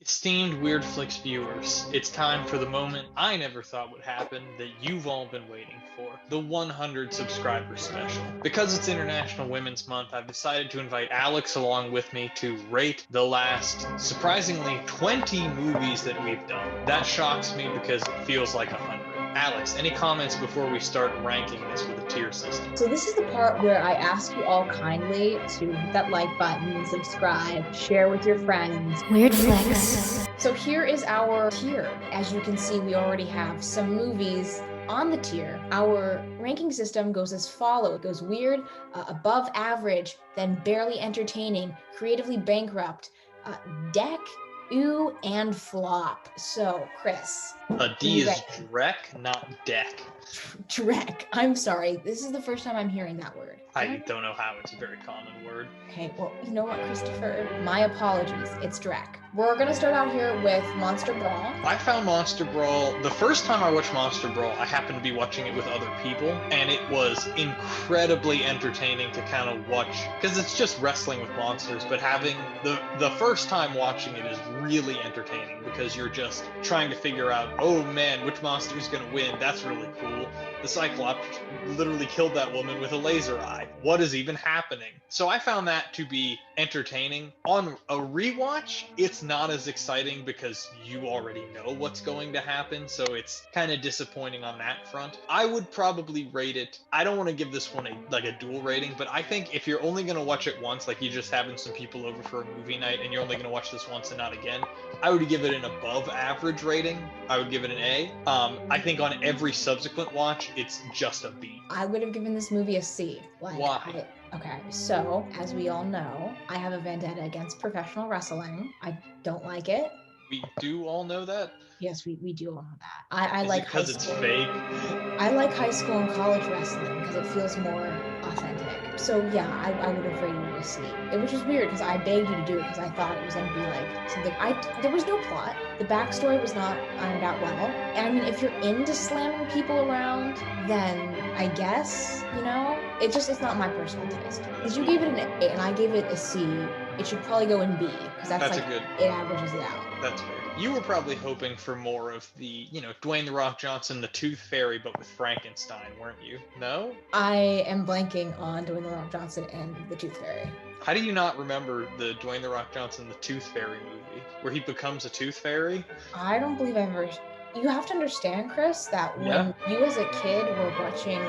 Esteemed Weirdflix viewers, it's time for the moment I never thought would happen that you've all been waiting for, the 100 subscriber special. Because it's International Women's Month, I've decided to invite Alex along with me to rate the last, surprisingly, 20 movies that we've done. That shocks me because it feels like 100. Alex, any comments before we start ranking this with a tier system? So this is the part where I ask you all kindly to hit that like button, subscribe, share with your friends. Weirdflix. So here is our tier. As you can see, we already have some movies on the tier. Our ranking system goes as follows. It goes weird, above average, then barely entertaining, creatively bankrupt, deck, ooh, and flop. So, Chris. D is Drek, not deck. Drek. I'm sorry. This is the first time I'm hearing that word. I don't know how. It's a very common word. Okay, well, you know what, Christopher? My apologies. It's Drek. We're gonna start out here with Monster Brawl. I found Monster Brawl, the first time I watched Monster Brawl, I happened to be watching it with other people, and it was incredibly entertaining to kind of watch, because it's just wrestling with monsters, but having the first time watching it is really entertaining, because you're just trying to figure out, oh man, which monster is going to win? That's really cool. The Cyclops literally killed that woman with a laser eye. What is even happening? So I found that to be entertaining. On a rewatch, it's not as exciting because you already know what's going to happen, so it's kind of disappointing on that front. I would probably rate it, I don't want to give this one a dual rating, but I think if you're only going to watch it once, like you're just having some people over for a movie night and you're only going to watch this once and not again, I would give it an above average rating. I would give it an A. I think on every subsequent watch, it's just a B. I would have given this movie a C. Why? Okay, so as we all know, I have a vendetta against professional wrestling. I don't like it. We do all know that? Yes, we do all know that. I Is like it because it's fake? I like high school and college wrestling because it feels more authentic. So yeah, I would have rated it a C. It was just weird because I begged you to do it because I thought it was going to be like something. There was no plot. The backstory was not ironed out well. And I mean, if you're into slamming people around, then I guess, it's not my personal taste. Because you gave it an A and I gave it a C, it should probably go in B because that's like, it averages it out. That's fair. You were probably hoping for more of the, Dwayne "The Rock" Johnson, the Tooth Fairy, but with Frankenstein, weren't you? No? I am blanking on Dwayne "The Rock" Johnson and the Tooth Fairy. How do you not remember the Dwayne "The Rock" Johnson, the Tooth Fairy movie, where he becomes a tooth fairy? I don't believe I've ever... You have to understand, Chris, that when you as a kid were watching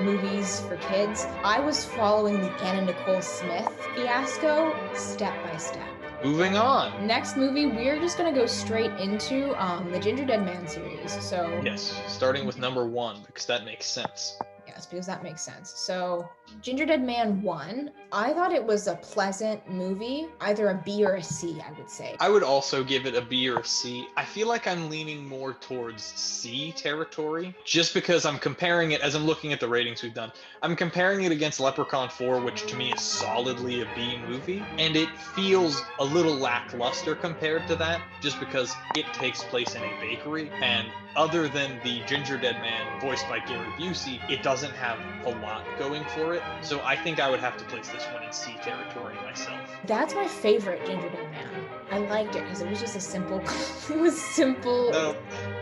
movies for kids, I was following the Anna Nicole Smith fiasco step by step. Moving on. Next movie, we're just gonna go straight into the Ginger Dead Man series. So yes, starting with number 1 because that makes sense. Yes, because that makes sense. So, Ginger Dead Man 1, I thought it was a pleasant movie, either a B or a C, I would say. I would also give it a B or a C. I feel like I'm leaning more towards C territory, just because I'm comparing it, as I'm looking at the ratings we've done, I'm comparing it against Leprechaun 4, which to me is solidly a B movie, and it feels a little lackluster compared to that, just because it takes place in a bakery, and other than the Ginger Dead Man voiced by Gary Busey, it doesn't have a lot going for it. So I think I would have to place this one in C territory myself. That's my favorite Ginger Dead Man. I liked it because it was just it was simple.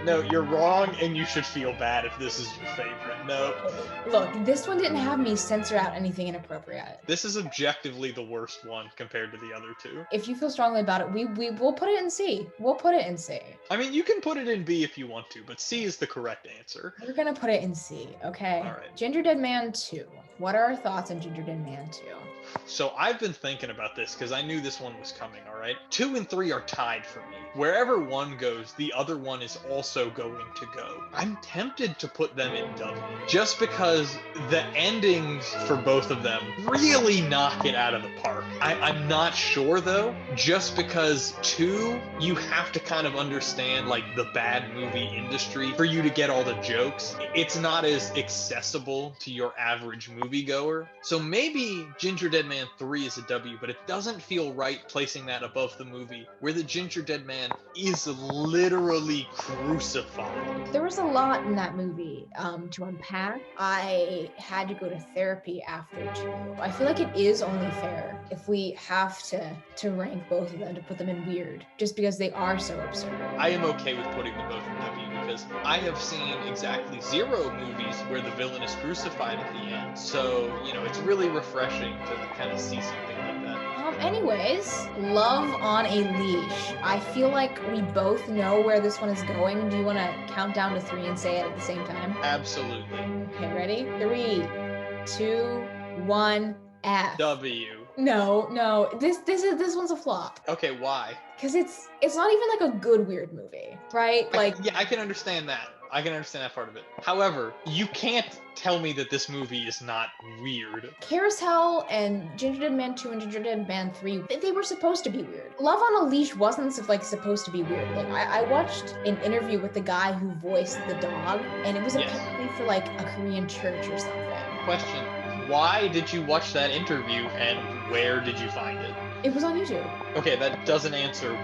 No, you're wrong, and you should feel bad if this is your favorite. No. Look, this one didn't have me censor out anything inappropriate. This is objectively the worst one compared to the other two. If you feel strongly about it, we'll put it in C. We'll put it in C. I mean, you can put it in B if you want to, but C is the correct answer. We're gonna put it in C, okay? All right. Ginger Dead Man 2. What are our thoughts on Ginger Dead Man 2? So I've been thinking about this because I knew this one was coming, all right? 2 and 3 are tied for me. Wherever one goes, the other one is also going to go. I'm tempted to put them in W, just because the endings for both of them really knock it out of the park. I'm not sure though, just because 2, you have to kind of understand the bad movie industry for you to get all the jokes. It's not as accessible to your average movie moviegoer. So maybe Ginger Dead Man 3 is a W, but it doesn't feel right placing that above the movie, where the Ginger Dead Man is literally crucified. There was a lot in that movie to unpack. I had to go to therapy after too. I feel like it is only fair if we have to rank both of them, to put them in weird, just because they are so absurd. I am okay with putting them both in W because I have seen exactly 0 movies where the villain is crucified at the end. So, you know, it's really refreshing to kind of see something like that. Anyways, Love on a Leash. I feel like we both know where this one is going. Do you want to count down to 3 and say it at the same time? Absolutely. Okay, ready? 3, 2, 1, F. W. No. This one's a flop. Okay, why? Because it's not even like a good weird movie, right? Like, yeah, I can understand that. I can understand that part of it. However, you can't tell me that this movie is not weird. Carousel and Ginger Dead Man 2 and Ginger Dead Man 3, they were supposed to be weird. Love on a Leash wasn't supposed to be weird. Like, I watched an interview with the guy who voiced the dog, and it was apparently for like a Korean church or something. Question: why did you watch that interview, and where did you find it? It was on YouTube. Okay, that doesn't answer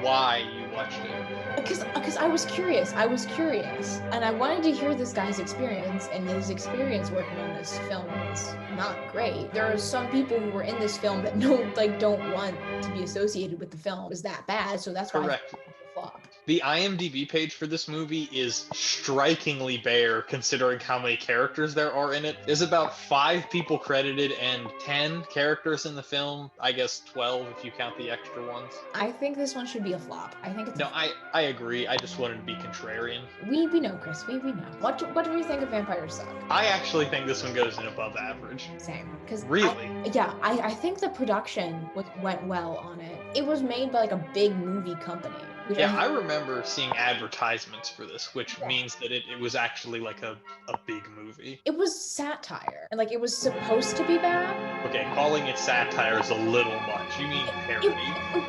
why you watched it. Because I was curious, and I wanted to hear this guy's experience, and his experience working on this film was not great. There are some people who were in this film that don't want to be associated with the film. It was that bad, so that's why Correct. I thought it was a flop. The IMDb page for this movie is strikingly bare considering how many characters there are in it. There's about 5 people credited and 10 characters in the film. I guess 12 if you count the extra ones. I think this one should be a flop. I think it's No, I agree. I just wanted to be contrarian. We know, Chris. We know. What do we think of Vampires Suck? I actually think this one goes in above average. Same. Because Really? I think the production went well on it. It was made by like a big movie company. Yeah, I remember seeing advertisements for this, which means that it was actually like a big movie. It was satire, and like it was supposed to be bad. Okay, calling it satire is a little much. You mean parody?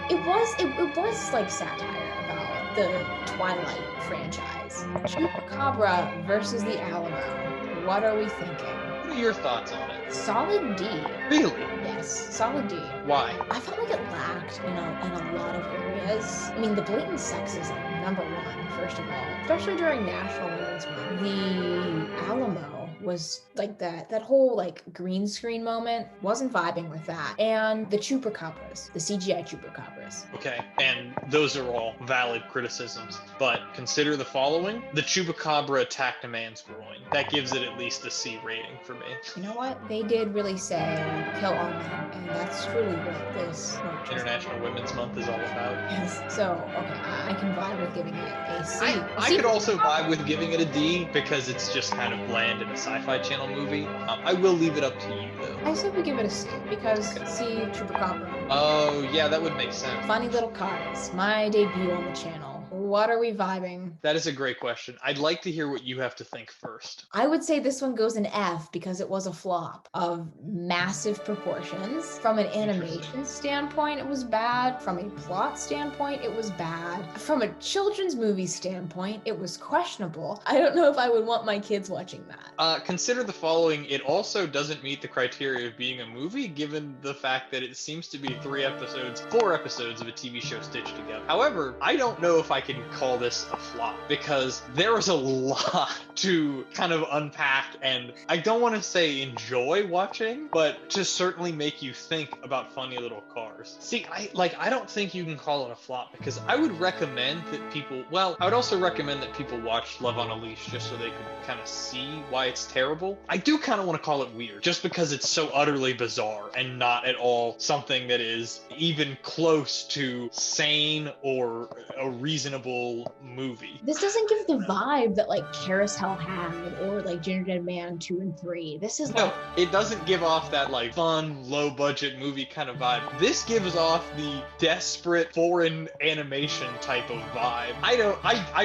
It was like satire about the Twilight franchise. Chupacabra versus the Alamo. What are we thinking? What are your thoughts on it? Solid D. Really? Yes, solid D. Why? I felt like it lacked in a lot of areas. I mean, the blatant sexism, number one, first of all, especially during National Women's Month. The Alamo was like that whole like green screen moment, wasn't vibing with that. And the chupacabras, the CGI chupacabras. Okay, and those are all valid criticisms, but consider the following. The chupacabra attacked a man's groin. That gives it at least a C rating for me. You know what? They did really say kill all men, and that's truly what this International Women's Month is all about. Yes. So, okay, I can vibe with giving it a C. I could also vibe with giving it a D because it's just kind of bland in a sci-fi channel movie. I will leave it up to you though. I said we give it a C because C, Chupacabra. Oh, yeah, that would make sense. Funny little cards. My debut on the channel. What are we vibing? That is a great question. I'd like to hear what you have to think first. I would say this one goes in F because it was a flop of massive proportions. From an animation standpoint, it was bad. From a plot standpoint, it was bad. From a children's movie standpoint, it was questionable. I don't know if I would want my kids watching that. Consider the following. It also doesn't meet the criteria of being a movie, given the fact that it seems to be 4 episodes of a TV show stitched together. However, I don't know if I can call this a flop because there is a lot to kind of unpack, and I don't want to say enjoy watching, but to certainly make you think about funny little cars. See, I don't think you can call it a flop because I would recommend that people, I would also recommend that people watch Love on a Leash just so they could kind of see why it's terrible. I do kind of want to call it weird just because it's so utterly bizarre and not at all something that is even close to sane or a reasonable movie. This doesn't give the vibe that like Carousel had or like Ginger Dead Man 2 and 3. This is no, it doesn't give off that like fun, low budget movie kind of vibe. This gives off the desperate foreign animation type of vibe. I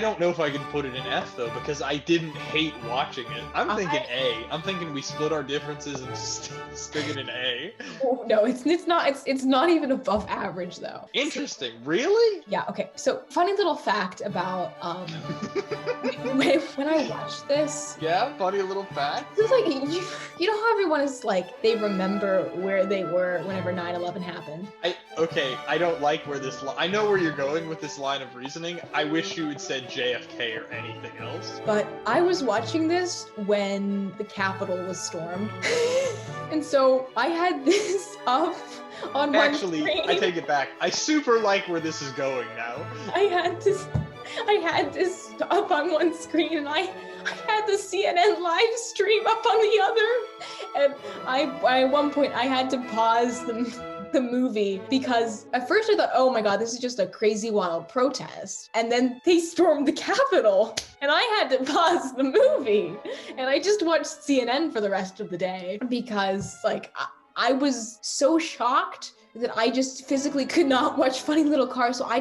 don't know if I can put it in F though because I didn't hate watching it. I'm thinking A. I'm thinking we split our differences and stick it in A. Oh, no, it's not even above average though. Interesting. Really? Yeah. Okay. So funny little fact about when I watched this. Yeah, funny little fact. It's like you know how everyone is like they remember where they were whenever 9/11 happened. I don't like where this. I know where you're going with this line of reasoning. I wish you had said JFK or anything else. But I was watching this when the Capitol was stormed, and so I had this up on my screen. I take it back. I super like where this is going now. I had this up on one screen, and I had the CNN live stream up on the other, and at one point I had to pause the movie because at first I thought, oh my god, this is just a crazy wild protest, and then they stormed the Capitol, and I had to pause the movie, and I just watched CNN for the rest of the day because like I was so shocked that I just physically could not watch Funny Little Cars. So I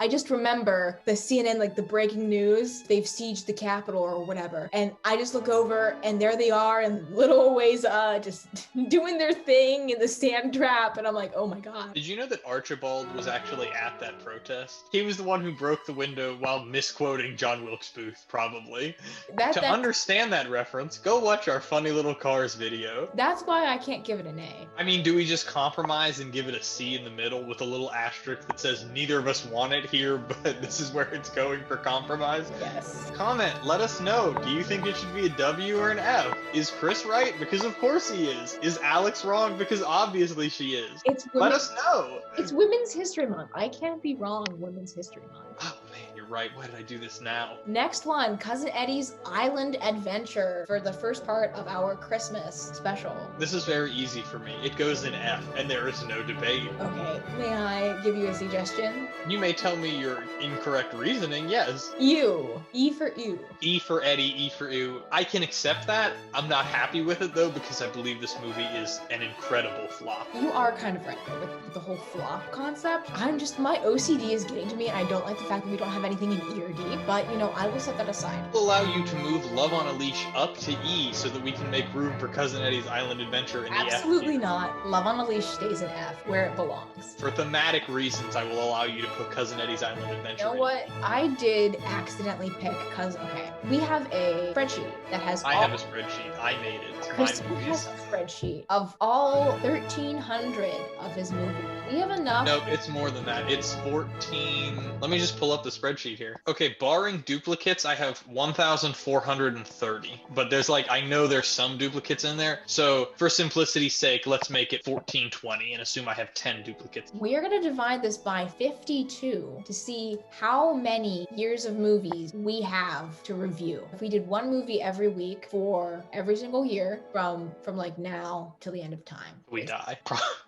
just remember the CNN, like the breaking news, they've sieged the Capitol or whatever. And I just look over and there they are in little ways, just doing their thing in the sand trap. And I'm like, oh my God. Did you know that Archibald was actually at that protest? He was the one who broke the window while misquoting John Wilkes Booth, probably. To understand that reference, go watch our Funny Little Cars video. That's why I can't give it an A. I mean, do we just compromise and give it a C in the middle with a little asterisk that says neither of us want it here, but this is where it's going for compromise? Yes. Comment, let us know. Do you think it should be a W or an F? Is Chris right? Because of course he is. Is Alex wrong? Because obviously she is. Let us know. It's Women's History Month. I can't be wrong. Women's History Month. Oh man, you're right. Why did I do this now? Next one, Cousin Eddie's Island Adventure for the first part of our Christmas special. This is very easy for me. It goes in F, and there is no debate. Okay, may I give you a suggestion? You may tell me your incorrect reasoning, yes. Ew. E for ew. E for Eddie, E for ew. I can accept that. I'm not happy with it though, because I believe this movie is an incredible flop. You are kind of right though, with the whole flop concept. My OCD is getting to me, and I don't like the fact that we don't have anything in E or D, but you know, I will set that aside. We'll allow you to move Love on a Leash up to E so that we can make room for Cousin Eddie's Island Adventure in the F. Absolutely not. Love on a Leash stays in F, where it belongs. For thematic reasons, I will allow you to put Cousin Eddie's Island Adventure in. You know what? I did accidentally pick okay, we have a spreadsheet that has I have a spreadsheet. I made it. Chris has a spreadsheet of all 1,300 of his movies. We have enough. No, it's more than that. It's 14. Let me just pull up the spreadsheet here. Okay, barring duplicates, I have 1,430. But I know there's some duplicates in there. So for simplicity's sake, let's make it 1,420 and assume I have 10 duplicates. We are going to divide this by 52 to see how many years of movies we have to review. If we did one movie every week for every single year from like now till the end of time. We die.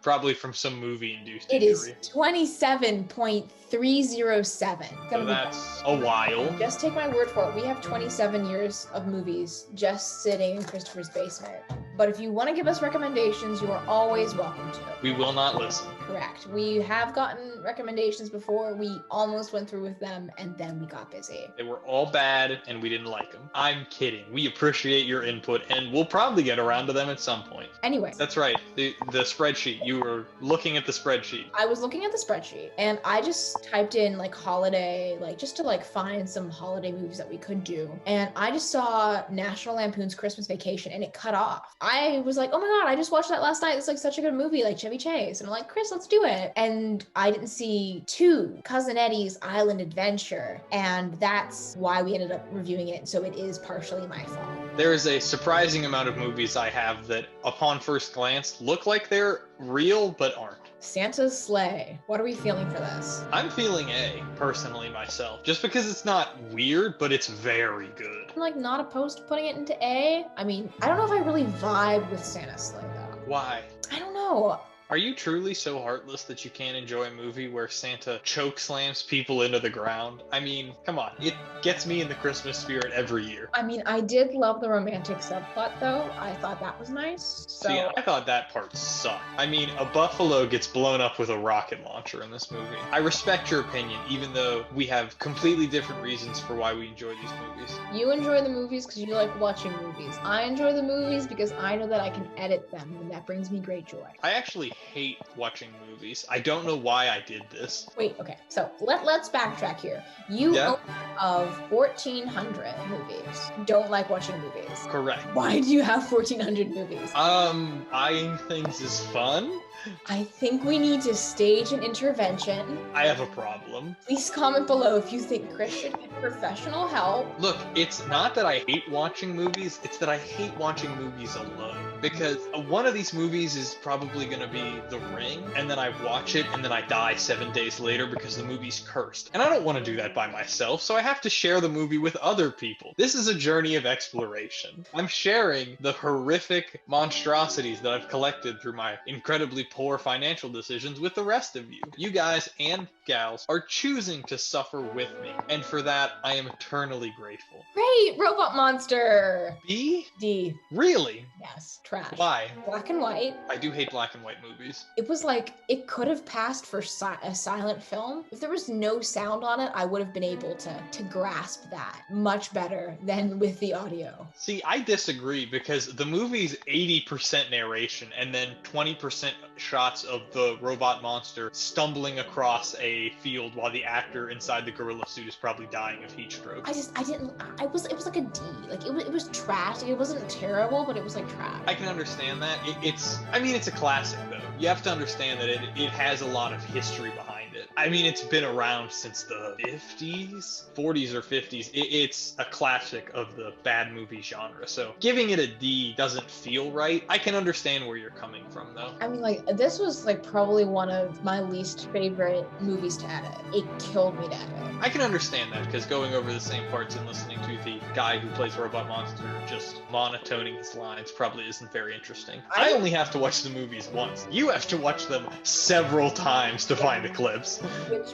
Probably from some movie-induced injury. It is 27.307. So that's a while. Just take my word for it. We have 27 years of movies just sitting in Christopher's basement. But if you want to give us recommendations, you are always welcome to. We will not listen. Correct. We have gotten recommendations before. We almost went through with them, and then we got busy. They were all bad, and we didn't like them. I'm kidding. We appreciate your input, and we'll probably get around to them at some point. Anyway. That's right. The spreadsheet. You were looking at the spreadsheet. I was looking at the spreadsheet, and I just typed in like holiday, like just to like find some holiday movies that we could do. And I just saw National Lampoon's Christmas Vacation, and it cut off. I was like, oh my God, I just watched that last night. It's like such a good movie, like Chevy Chase. And I'm like, Chris, let's do it. And I didn't see 2, Cousin Eddie's Island Adventure. And that's why we ended up reviewing it. So it is partially my fault. There is a surprising amount of movies I have that upon first glance look like they're real, but aren't. Santa's Sleigh. What are we feeling for this? I'm feeling A, personally, myself. Just because it's not weird, but it's very good. I'm like not opposed to putting it into A. I mean, I don't know if I really vibe with Santa's Sleigh though. Why? I don't know. Are you truly so heartless that you can't enjoy a movie where Santa choke slams people into the ground? I mean, come on. It gets me in the Christmas spirit every year. I mean, I did love the romantic subplot, though. I thought that was nice. So... See, I thought that part sucked. I mean, a buffalo gets blown up with a rocket launcher in this movie. I respect your opinion, even though we have completely different reasons for why we enjoy these movies. You enjoy the movies because you like watching movies. I enjoy the movies because I know that I can edit them, and that brings me great joy. I actually hate watching movies. I don't know why I did this. Wait, okay. So let's backtrack here. You Yeah. own of 1,400 movies. Don't like watching movies. Correct. Why do you have 1,400 movies? Eyeing things is fun. I think we need to stage an intervention. I have a problem. Please comment below if you think Chris should get professional help. Look, it's not that I hate watching movies, it's that I hate watching movies alone. Because one of these movies is probably going to be The Ring, and then I watch it, and then I die 7 days later because the movie's cursed. And I don't want to do that by myself, so I have to share the movie with other people. This is a journey of exploration. I'm sharing the horrific monstrosities that I've collected through my incredibly poor financial decisions with the rest of you. You guys and gals are choosing to suffer with me, and for that, I am eternally grateful. Great, Robot Monster. B? D. Really? Yes, trash. Why? Black and white. I do hate black and white movies. It was like, it could have passed for a silent film. If there was no sound on it, I would have been able to grasp that much better than with the audio. See, I disagree because the movie's 80% narration and then 20% shots of the robot monster stumbling across a field while the actor inside the gorilla suit is probably dying of heat stroke. It was like a D. Like it was trash. It wasn't terrible, but it was like trash. I can understand that. It's a classic though. You have to understand that it has a lot of history behind it. I mean, it's been around since the 50s, 40s or 50s. It's a classic of the bad movie genre. So giving it a D doesn't feel right. I can understand where you're coming from though. I mean, like, this was like probably one of my least favorite movies to edit. It killed me to edit. I can understand that because going over the same parts and listening to the guy who plays Robot Monster just monotoning his lines probably isn't very interesting. I only have to watch the movies once. You have to watch them several times to find the clips.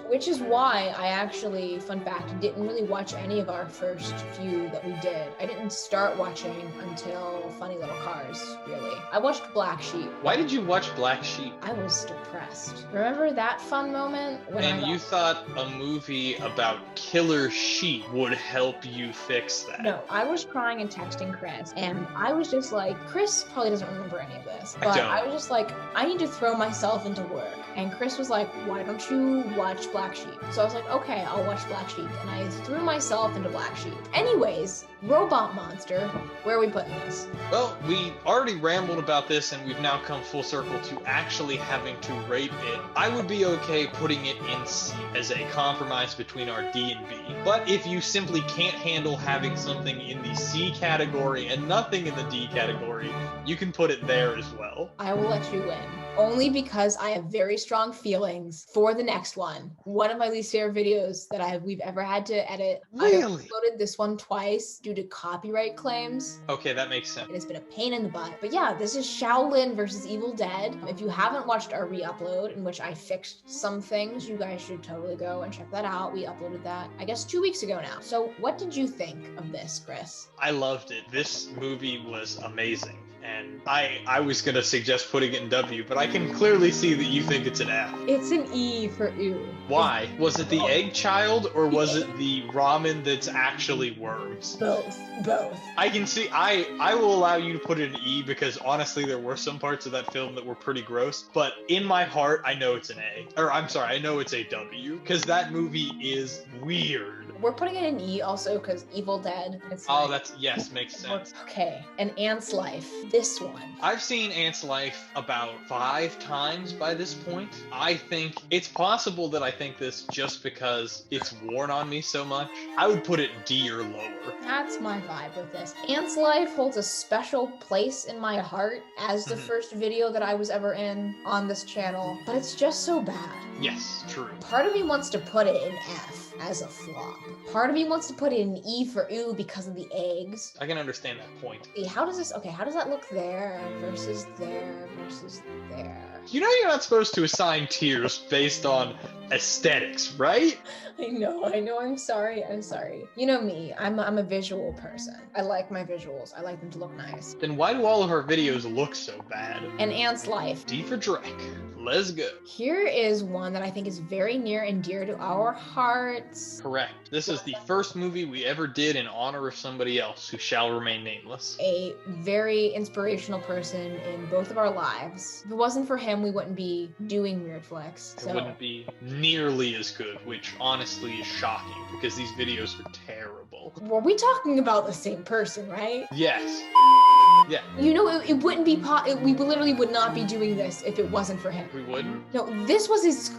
Which is why I actually, fun fact, didn't really watch any of our first few that we did. I didn't start watching until Funny Little Cars, really. I watched Black Sheep. Why did you watch Black Sheep? I was depressed. Remember that fun moment? And you thought a movie about killer sheep would help you fix that? No, I was crying and texting Chris, and I was just like, Chris probably doesn't remember any of this, but I was just like, I need to throw myself into work. And Chris was like, why don't you watch Black Sheep? So I was like, okay, I'll watch Black Sheep. And I threw myself into Black Sheep. Anyways, Robot Monster, where are we putting this? Well, we already rambled about this and we've now come full circle to actually having to rate it. I would be okay putting it in C as a compromise between our D and B. But if you simply can't handle having something in the C category and nothing in the D category, you can put it there as well. I will let you win. Only because I have very strong feelings for the next one. One of my least favorite videos that we've ever had to edit. Really? I uploaded this one twice due to copyright claims. Okay, that makes sense. It has been a pain in the butt. But yeah, this is Shaolin versus Evil Dead. If you haven't watched our re-upload in which I fixed some things, you guys should totally go and check that out. We uploaded that, I guess, 2 weeks ago now. So what did you think of this, Chris? I loved it. This movie was amazing. And I was going to suggest putting it in W, but I can clearly see that you think it's an F. It's an E for ew. Why? Was it the egg child or was it the ramen that's actually worms? Both. I can see, I will allow you to put it in E because honestly there were some parts of that film that were pretty gross, but in my heart I know it's an A. Or I'm sorry, I know it's a W because that movie is weird. We're putting it in E also because Evil Dead. Yes, makes sense. Okay, An Ant's Life. This one. I've seen Ant's Life about 5 times by this point. I think it's possible that I think this just because it's worn on me so much. I would put it D or lower. That's my vibe with this. Ant's Life holds a special place in my heart as the first video that I was ever in on this channel, but it's just so bad. Yes, true. Part of me wants to put it in F as a flop. Part of me wants to put it in E for ooh because of the eggs. I can understand that point. How does that look there versus there versus there? You know you're not supposed to assign tiers based on aesthetics, right? I know, I'm sorry. You know me, I'm a visual person. I like my visuals. I like them to look nice. Then why do all of our videos look so bad? An Ant's Life. D for Drake. Let's go. Here is one that I think is very near and dear to our hearts. Correct. This is the first movie we ever did in honor of somebody else who shall remain nameless. A very inspirational person in both of our lives. If it wasn't for him, we wouldn't be doing Weirdflix. It wouldn't be nearly as good, which honestly is shocking because these videos are terrible. Were we talking about the same person, right? Yes. Yeah. You know, it wouldn't be we literally would not be doing this if it wasn't for him. We wouldn't? No, this was his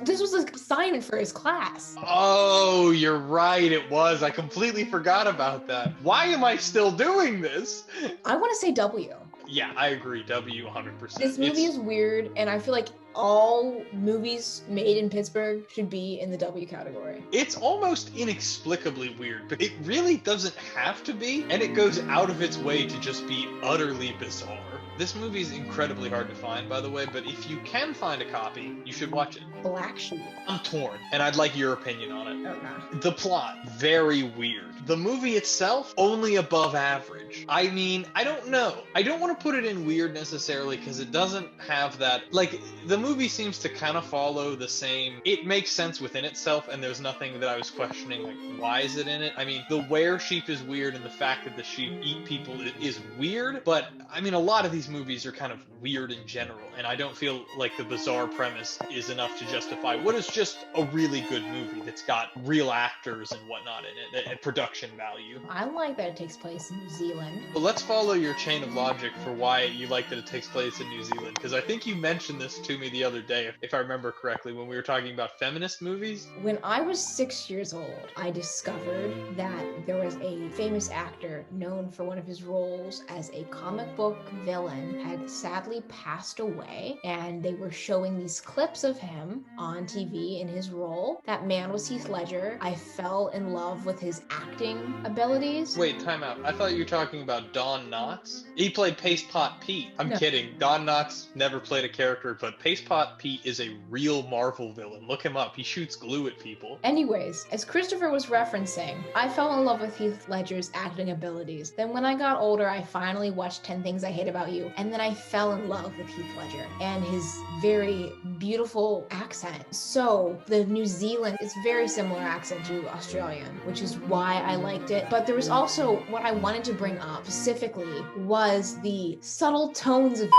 assignment for his class. Oh, you're right, it was. I completely forgot about that. Why am I still doing this? I want to say W. Yeah, I agree. W 100%. This movie is weird, and I feel like all movies made in Pittsburgh should be in the W category. It's almost inexplicably weird, but it really doesn't have to be, and it goes out of its way to just be utterly bizarre. This movie is incredibly hard to find, by the way, but if you can find a copy, you should watch it. Black Sheep. I'm torn, and I'd like your opinion on it. Okay. The plot, very weird. The movie itself, only above average. I mean, I don't know. I don't want to put it in weird necessarily because it doesn't have that, like, the movie seems to kind of follow the same, it makes sense within itself, and there's nothing that I was questioning, like, why is it in it? I mean, the were sheep is weird, and the fact that the sheep eat people is weird, but, I mean, a lot of these movies are kind of weird in general, and I don't feel like the bizarre premise is enough to justify what is just a really good movie that's got real actors and whatnot in it, and production value. I like that it takes place in New Zealand. But let's follow your chain of logic for why you like that it takes place in New Zealand, because I think you mentioned this to me the other day, if I remember correctly, when we were talking about feminist movies. When I was 6 years old, I discovered that there was a famous actor known for one of his roles as a comic book villain had sadly passed away, and they were showing these clips of him on TV in his role. That man was Heath Ledger. I fell in love with his acting abilities. Wait, time out. I thought you were talking about Don Knotts. He played Paste Pot Pete. I'm No. kidding. Don Knotts never played a character, but Paste Pot Pete is a real Marvel villain. Look him up. He shoots glue at people. Anyways, as Christopher was referencing, I fell in love with Heath Ledger's acting abilities. Then when I got older, I finally watched 10 Things I Hate About You, and then I fell in love with Heath Ledger and his very beautiful accent. So the New Zealand is very similar accent to Australian, which is why I liked it. But there was also what I wanted to bring up specifically was the subtle tones of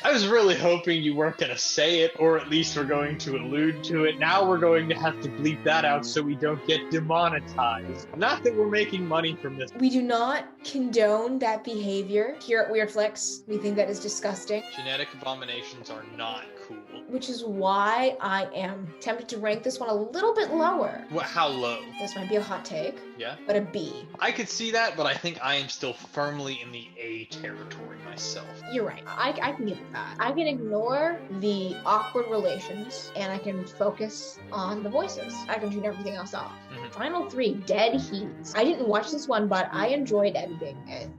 I was really hoping you weren't going to say it, or at least we're going to allude to it. Now we're going to have to bleep that out so we don't get demonetized. Not that we're making money from this. We do not condone that behavior here at Weirdflix. We think that is disgusting. Genetic abominations are not cool. Which is why I am tempted to rank this one a little bit lower. What, how low? This might be a hot take, Yeah? but a B. I could see that, but I think I am still firmly in the A territory myself. You're right. I can get that. I can ignore the awkward relations and I can focus on the voices. I can tune everything else off. Final 3, Dead Heat. I didn't watch this one, but I enjoyed editing it.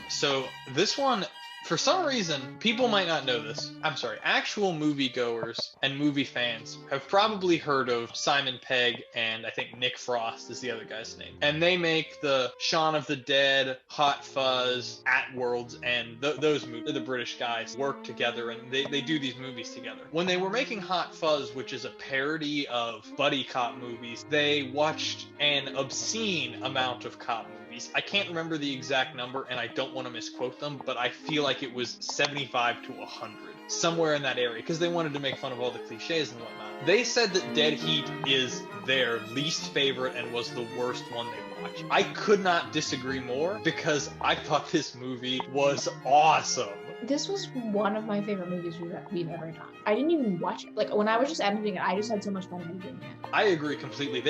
So this one, for some reason, people might not know this. I'm sorry, actual moviegoers and movie fans have probably heard of Simon Pegg and I think Nick Frost is the other guy's name. And they make the Shaun of the Dead, Hot Fuzz, At Worlds, and those movies. The British guys work together and they do these movies together. When they were making Hot Fuzz, which is a parody of buddy cop movies, they watched an obscene amount of cop movies. I can't remember the exact number and I don't want to misquote them, but I feel like it was 75 to 100, somewhere in that area, because they wanted to make fun of all the cliches and whatnot. They said that Dead Heat is their least favorite and was the worst one they watched. I could not disagree more because I thought this movie was awesome. This was one of my favorite movies we've ever done. I didn't even watch it. Like, when I was just editing it, I just had so much fun editing it. I agree completely.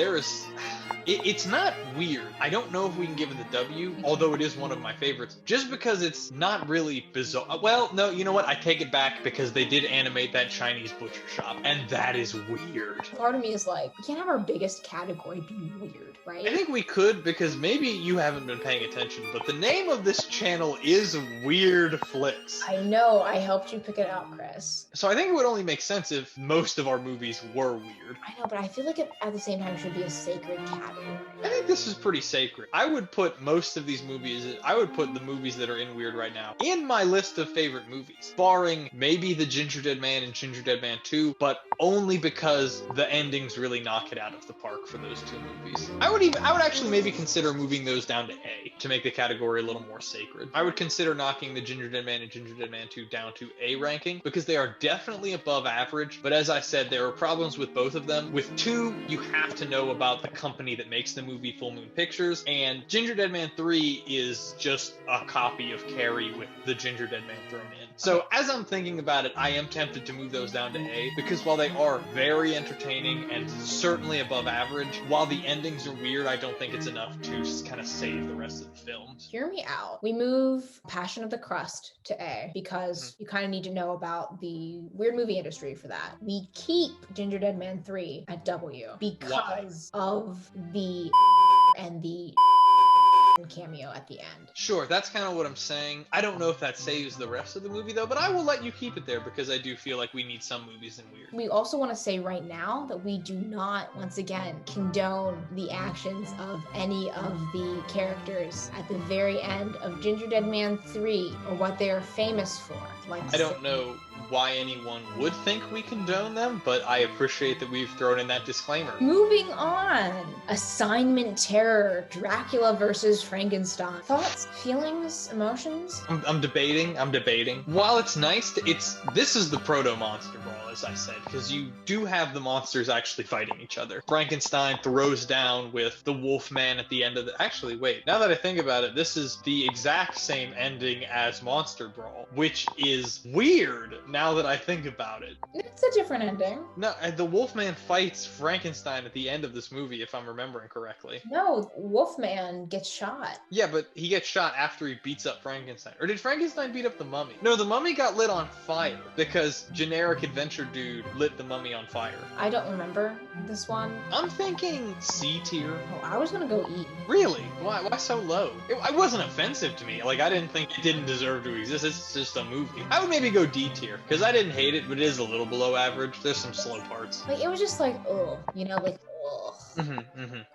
It's not weird. I don't know if we can give it the W, although it is one of my favorites, just because it's not really bizarre. Well, no, you know what? I take it back because they did animate that Chinese butcher shop, and that is weird. Part of me is like, we can't have our biggest category be weird. right? I think we could, because maybe you haven't been paying attention, but the name of this channel is Weirdflix. I know, I helped you pick it out, Chris. So I think it would only make sense if most of our movies were weird. I know, but I feel like it at the same time should be a sacred category. I think this is pretty sacred. I would put most of these movies, I would put the movies that are in weird right now in my list of favorite movies, barring maybe The Ginger Dead Man and Ginger Dead Man 2, but only because the endings really knock it out of the park for those two movies. I would actually maybe consider moving those down to A to make the category a little more sacred. I would consider knocking The Ginger Dead Man and Ginger Dead Man 2 down to A ranking because they are definitely above average, but as I said, there are problems with both of them. With 2, you have to know about the company that makes the movie, Full Moon Pictures, and Ginger Dead Man 3 is just a copy of Carrie with the Ginger Dead Man thrown in. So as I'm thinking about it, I am tempted to move those down to A because while they are very entertaining and certainly above average, while the endings are weird, I don't think it's enough to just kind of save the rest of the films. Hear me out. We move Passion of the Crust to A because you kind of need to know about the weird movie industry for that. We keep Ginger Dead Man 3 at W because of the and the cameo at the end. Sure, that's kind of what I'm saying. I don't know if that saves the rest of the movie though, but I will let you keep it there because I do feel like we need some movies in weird. We also want to say right now that we do not, once again, condone the actions of any of the characters at the very end of Ginger Dead Man 3 or what they are famous for. Like I don't know why anyone would think we condone them, but I appreciate that we've thrown in that disclaimer. Moving on. Assignment Terror, Dracula versus Frankenstein. Thoughts, feelings, emotions? I'm debating. While it's nice this is the proto-monster brawl, as I said, because you do have the monsters actually fighting each other. Frankenstein throws down with the Wolfman at the end of the... Actually, wait, now that I think about it, this is the exact same ending as Monster Brawl, which is weird now that I think about it. It's a different ending. No, the Wolfman fights Frankenstein at the end of this movie, if I'm remembering correctly. No, Wolfman gets shot. Yeah, but he gets shot after he beats up Frankenstein. Or did Frankenstein beat up the mummy? No, the mummy got lit on fire because generic adventure dude lit the mummy on fire. I don't remember this one. I'm thinking C tier. Oh, I was gonna go E. Really? Why so low? It wasn't offensive to me. Like, I didn't think it didn't deserve to exist. It's just a movie. I would maybe go D tier because I didn't hate it, but it is a little below average. There's some slow parts. Like, it was just like, ugh, you know, like, ugh.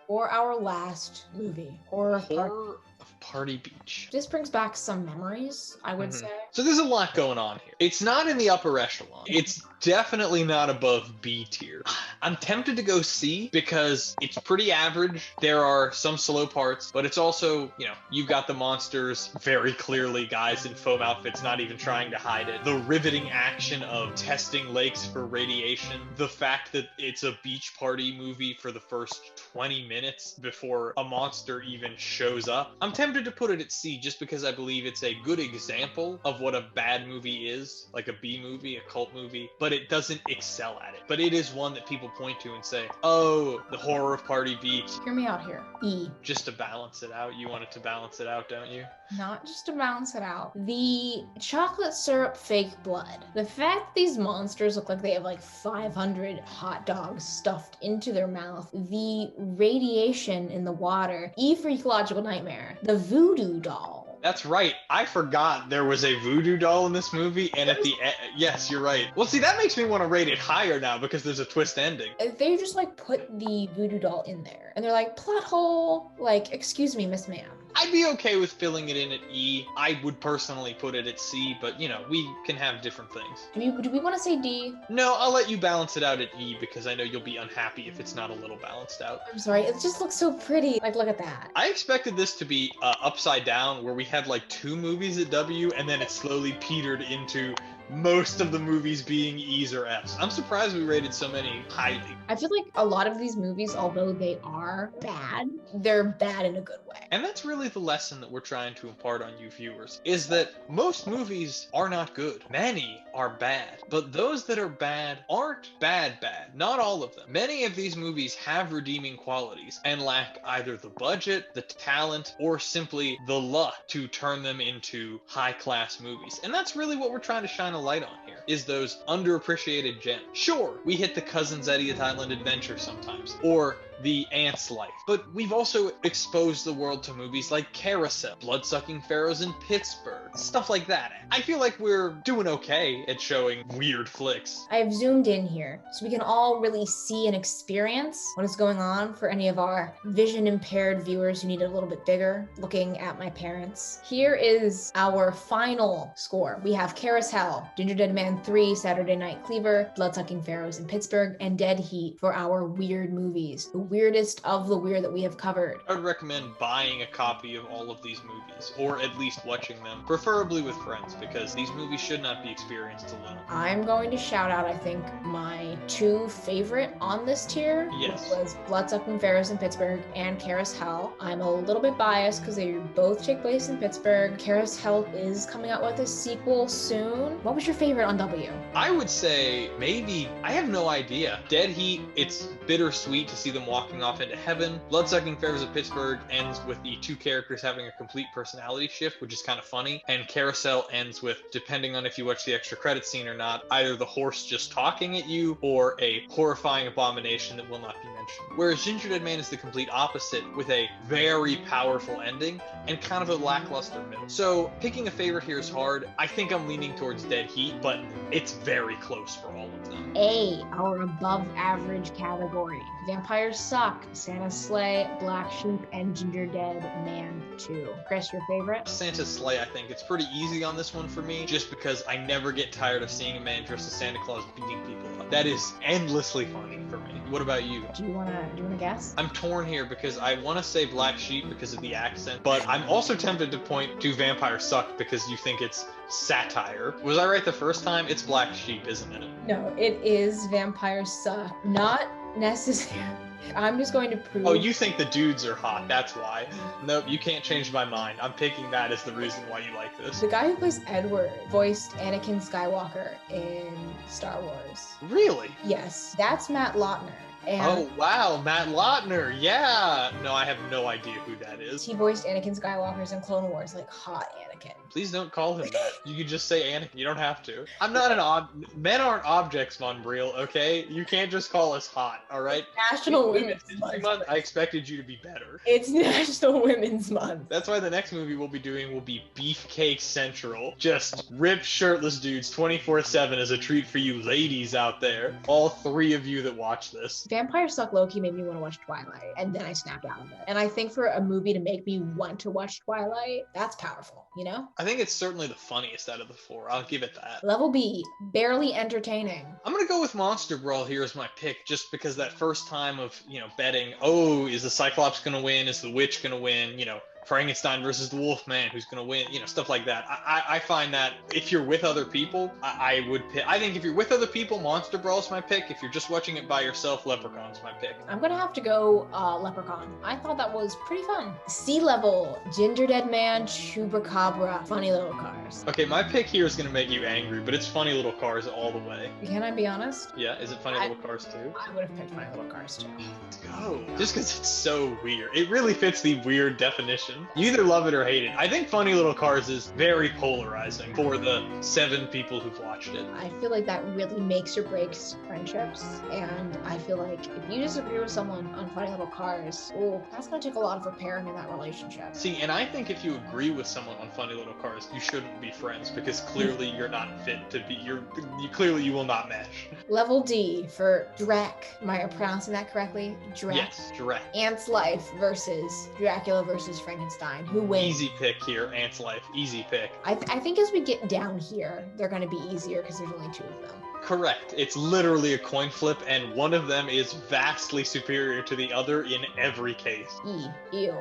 For our last movie, Horror of Party Beach. This brings back some memories, I would say. So there's a lot going on here. It's not in the upper echelon. It's definitely not above B tier. I'm tempted to go C because it's pretty average. There are some slow parts, but it's also, you know, you've got the monsters, very clearly guys in foam outfits, not even trying to hide it. The riveting action of testing lakes for radiation. The fact that it's a beach party movie for the first 20 minutes before a monster even shows up. I'm tempted to put it at C just because I believe it's a good example of what a bad movie is, like a B movie, a cult movie, but it doesn't excel at it. But it is one that people point to and say, oh, the Horror of Party Beach. Hear me out here. E. Just to balance it out. You want it to balance it out, don't you? Not just to balance it out. The chocolate syrup fake blood. The fact these monsters look like they have like 500 hot dogs stuffed into their mouth. The radiation in the water. E for ecological nightmare. The voodoo doll. That's right. I forgot there was a voodoo doll in this movie, and at the end, yes, you're right. Well, see, that makes me want to rate it higher now because there's a twist ending. They just like put the voodoo doll in there, and they're like, plot hole. Like, excuse me, Miss Ma'am. I'd be okay with filling it in at E. I would personally put it at C, but, you know, we can have different things. Do we want to say D? No, I'll let you balance it out at E because I know you'll be unhappy if it's not a little balanced out. I'm sorry, it just looks so pretty. Like, look at that. I expected this to be upside down, where we had like 2 movies at W, and then it slowly petered into most of the movies being E's or F's. I'm surprised we rated so many highly. I feel like a lot of these movies, although they are bad, they're bad in a good way. And that's really the lesson that we're trying to impart on you viewers, is that most movies are not good. Many are bad. But those that are bad aren't bad. Not all of them. Many of these movies have redeeming qualities and lack either the budget, the talent, or simply the luck to turn them into high-class movies. And that's really what we're trying to shine a light on here, is those underappreciated gems. Sure, we hit the Cousins Eddie Island Adventure sometimes, or the Ant's Life. But we've also exposed the world to movies like Carousel, Bloodsucking Pharaohs in Pittsburgh, stuff like that. I feel like we're doing okay at showing weird flicks. I've zoomed in here so we can all really see and experience what is going on for any of our vision impaired viewers who need it a little bit bigger, looking at my parents. Here is our final score. We have Carousel, Ginger Dead Man 3, Saturday Night Cleaver, Bloodsucking Pharaohs in Pittsburgh, and Dead Heat for our weird movies. The weirdest of the weird that we have covered. I would recommend buying a copy of all of these movies, or at least watching them, preferably with friends, because these movies should not be experienced alone. I'm going to shout out, I think, my two favorite on this tier, Yes. which was Bloodsucking Pharaohs in Pittsburgh and Carousel. I'm a little bit biased because they both take place in Pittsburgh. Carousel is coming out with a sequel soon. What was your favorite on W? I would say maybe, I have no idea. Dead Heat, it's bittersweet to see them walking off into heaven. Bloodsucking Pharaohs of Pittsburgh ends with the two characters having a complete personality shift, which is kind of funny. And Carousel ends with, depending on if you watch the extra credit scene or not, either the horse just talking at you or a horrifying abomination that will not be mentioned. Whereas Ginger Dead Man is the complete opposite, with a very powerful ending and kind of a lackluster middle. So picking a favorite here is hard. I think I'm leaning towards Dead Heat, but it's very close for all of them. A, our above average category. Vampires Suck, Santa's Sleigh, Black Sheep, and Ginger Dead Man 2. Chris, your favorite? Santa's Sleigh, I think. It's pretty easy on this one for me, just because I never get tired of seeing a man dressed as Santa Claus beating people up. That is endlessly funny for me. What about you? Do you wanna guess? I'm torn here because I want to say Black Sheep because of the accent, but I'm also tempted to point to Vampire Suck because you think it's satire. Was I right the first time? It's Black Sheep, isn't it? No, it is Vampires Suck. Not necessarily. I'm just going to prove. Oh, you think the dudes are hot, that's why. Nope, you can't change my mind. I'm picking that as the reason why you like this. The guy who plays Edward voiced Anakin Skywalker in Star Wars. Really? Yes, that's Matt Lautner. And Oh, wow, Matt Lautner, yeah! No, I have no idea who that is. he voiced Anakin Skywalker's in Clone Wars, like hot Anakin. Please don't call him that. You can just say Anakin. You don't have to. I'm not an men aren't objects, Von Briel, okay? You can't just call us hot, all right? National Women's Women's History Month. Month, I expected you to be better. It's National Women's Month. That's why the next movie we'll be doing will be Beefcake Central. Just ripped shirtless dudes 24/7 as a treat for you ladies out there. All three of you that watch this. Vampire Suck Loki made me want to watch Twilight, and then I snapped out of it. And I think for a movie to make me want to watch Twilight, that's powerful, you know? I think it's certainly the funniest out of the four. I'll give it that. Level B, barely entertaining. I'm gonna go with Monster Brawl here as my pick, just because that first time of, betting, oh, is the Cyclops gonna win? Is the Witch gonna win? Frankenstein versus the Wolfman, who's gonna win? Stuff like that. I find that if you're with other people, I would pick. I think if you're with other people, Monster Brawl's my pick. If you're just watching it by yourself, Leprechaun's my pick. I'm gonna have to go Leprechaun. I thought that was pretty fun. Sea Level, Ginger Dead Man, Chupacabra, Funny Little Cars. Okay, my pick here is gonna make you angry, but it's Funny Little Cars all the way. Can I be honest? Yeah, is it Funny Little Cars too? I would have picked Funny Little Cars too. Let's go. Just because it's so weird. It really fits the weird definition. You either love it or hate it. I think Funny Little Cars is very polarizing for the 7 people who've watched it. I feel like that really makes or breaks friendships, and I feel like if you disagree with someone on Funny Little Cars, that's gonna take a lot of repairing in that relationship. See, and I think if you agree with someone on Funny Little Cars, you shouldn't be friends because clearly you're not fit to be. Clearly you will not mesh. Level D for Drek. Am I pronouncing that correctly? Drek. Yes, direct. Ant's Life versus Dracula versus Frankenstein. Who wins? Easy pick here, Ant's Life. Easy pick. I think as we get down here, they're going to be easier because there's only 2 of them. Correct. It's literally a coin flip, and one of them is vastly superior to the other in every case. Ew.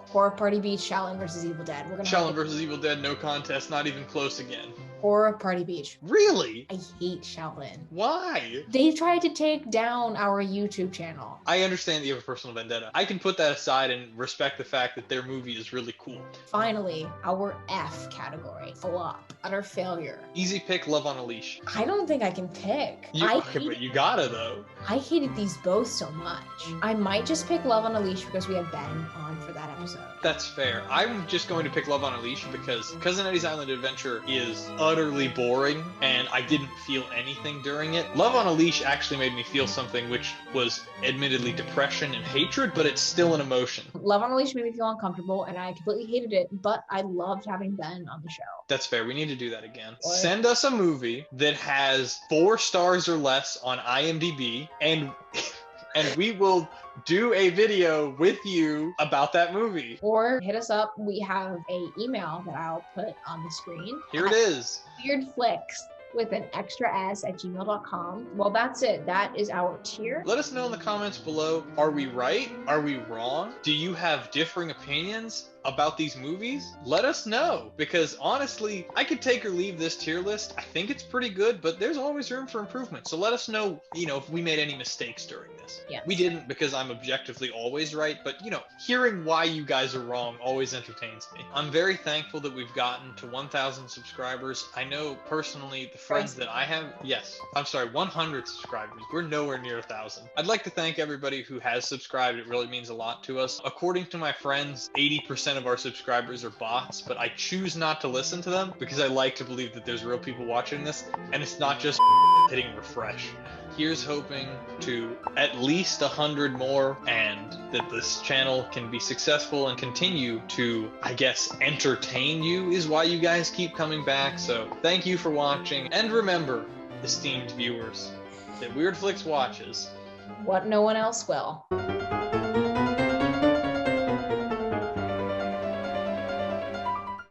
Horror Party Beach, Shaolin versus Evil Dead. We're gonna Shaolin versus Evil Dead, no contest, not even close again. Horror Party Beach. Really? I hate Shaolin. Why? They tried to take down our YouTube channel. I understand that you have a personal vendetta. I can put that aside and respect the fact that their movie is really cool. Finally, our F category. Flop. Utter failure. Easy pick, Love on a Leash. I don't think I can pick. But you gotta though. I hated these both so much. I might just pick Love on a Leash because we have Ben on for that episode. That's fair. I'm just going to pick Love on a Leash because Cousin Eddie's Island Adventure is utterly boring, and I didn't feel anything during it. Love on a Leash actually made me feel something, which was admittedly depression and hatred, but it's still an emotion. Love on a Leash made me feel uncomfortable, and I completely hated it, but I loved having Ben on the show. That's fair. We need to do that again. What? Send us a movie that has 4 stars or less on IMDb, and we will do a video with you about that movie. Or hit us up. We have an email that I'll put on the screen. Here it is. Weirdflix with an extra s at gmail.com. Well, that's it. That is our tier. Let us know in the comments below. Are we right? Are we wrong? Do you have differing opinions about these movies? Let us know, because honestly, I could take or leave this tier list. I think it's pretty good, but there's always room for improvement. So let us know, if we made any mistakes during this. Yes. We didn't, because I'm objectively always right, but hearing why you guys are wrong always entertains me. I'm very thankful that we've gotten to 1,000 subscribers. I know personally the friends that I have, 100 subscribers. We're nowhere near 1,000. I'd like to thank everybody who has subscribed. It really means a lot to us. According to my friends, 80% of our subscribers are bots, but I choose not to listen to them because I like to believe that there's real people watching this, and it's not just hitting refresh. Here's hoping to at least 100 more, and that this channel can be successful and continue to, I guess, entertain you is why you guys keep coming back. So thank you for watching, and remember, esteemed viewers, that Weirdflix watches what no one else will.